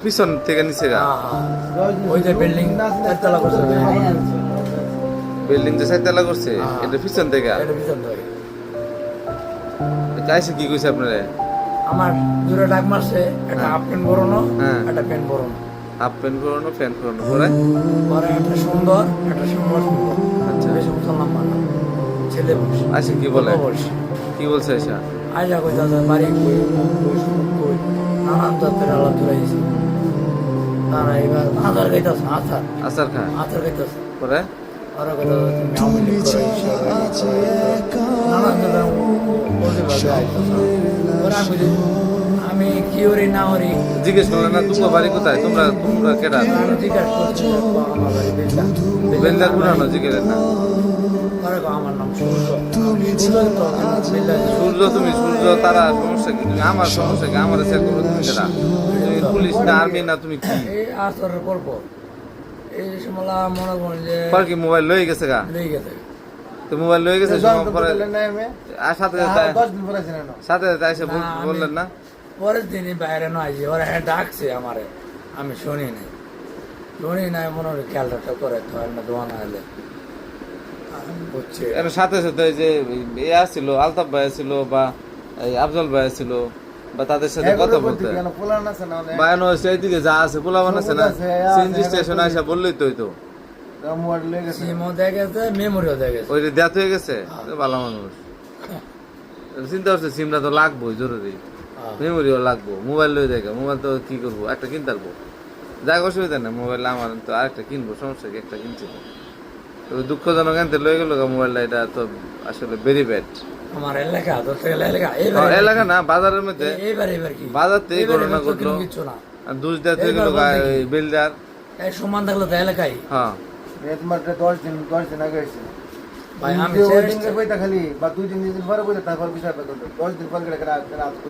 পিছন থেকে নিচে গা ওই যে বিল্ডিং চারতলা করছে বিল্ডিং যে সাইতলা করছে এটা পিছন থেকে এটা পিছন থেকে কাইছে কি কইছে আপনারে আমার দূরে ডাক মারছে একটা হাফ প্যান্ট পরানো হ্যাঁ। একটা প্যান্ট পরানো হাফ প্যান্ট পরানো প্যান্ট পরানো পরে পরে একটা সুন্দর আচ্ছা। বেশি মুসলমান মানুষ ছেলে বয়স আইসে কি বলে বয়স কি বলছে আইসা আইসা কই দাদা বাড়ি কই কই নানান জাতের আলাদা ধরাইছি তারা এবার আধার গাইতেছে আসার খা আধার গাইতেছে পরে ওরা কথা তুমি আওয়ামী লীগ করো, নানান জাতের বলতে পারবে ওরা আমি কি ওরি না ওরি জিজ্ঞেস করলে না তোমার বাড়ি কোথায় তোমরা কেডা আমি জিজ্ঞাসা করছি আমার বাড়ি বেলদা বেলদা কুড়ানো জিজ্ঞেস না ওরা কয়, আমার নাম সূর্য সূর্য তো বেলদা সূর্য তুমি সূর্য তারা সমস্যা কি তুমি আমার সমস্যা কি আমার চেক করো তুমি কেডা তুমি পুলিশ না আর্মি না তুমি কি এই আসরের পর এই সময় মনে করেন যে পর কি মোবাইল লয়ে গেছে গা লেগে গেছে তো মোবাইল লয়ে গেছে পরে আর সাথে সাথে এসে বললেন না পরের দিনই বাইরে নয় যে ওরা ডাকছে আমারে আমি শুনি নাই মনে হয় খেয়ালটা করে তো একটা দোয়া না হলে বুঝছে এর সাথে সাথে যে এ আসছিল আলতাফ ভাই ছিল বা এই আফজল ভাই ছিল বা তাদের সাথে কথা বলতে বায়ান হয়েছে এইদিকে যা আছে পোলাবান আছে না সিএনজি স্টেশন আইসা বললেই তো হইতো সিমও দেখে গেছে মেমোরিও দেখে গেছে ওই দেয়াত হয়ে গেছে ভালো মানুষ চিন্তা করছে সিমটা তো লাগবোই জরুরি মেমোরিও লাগবো মোবাইল লয়ে দেখে মোবাইল তো কি করবো একটা কিনতে পারবো যাক অসুবিধা নেই মোবাইল আমার তো আরেকটা কিনবো সমস্যা কি একটা কিনছি তবে দুঃখজনক আনতে লয়ে গেল মোবাইলটা এটা তো আসলে ভেরি ব্যাড আমার এলাকা ধরতে গেলে এলাকা এলাকা না বাজারের মধ্যে এবার কি বাজার থেকে ঘটনা ঘটলো কিছু না আর দুষ দেওয়া হয়ে গেল বিল্ডার এই সমান থাকলে তো এলাকায় হ্যাঁ তোমার 10 দিন আগে হয়েছে ভাই আমি খালি বা 2-3 দিন পরে বইতে তারপর বিষয় 10 দিন পর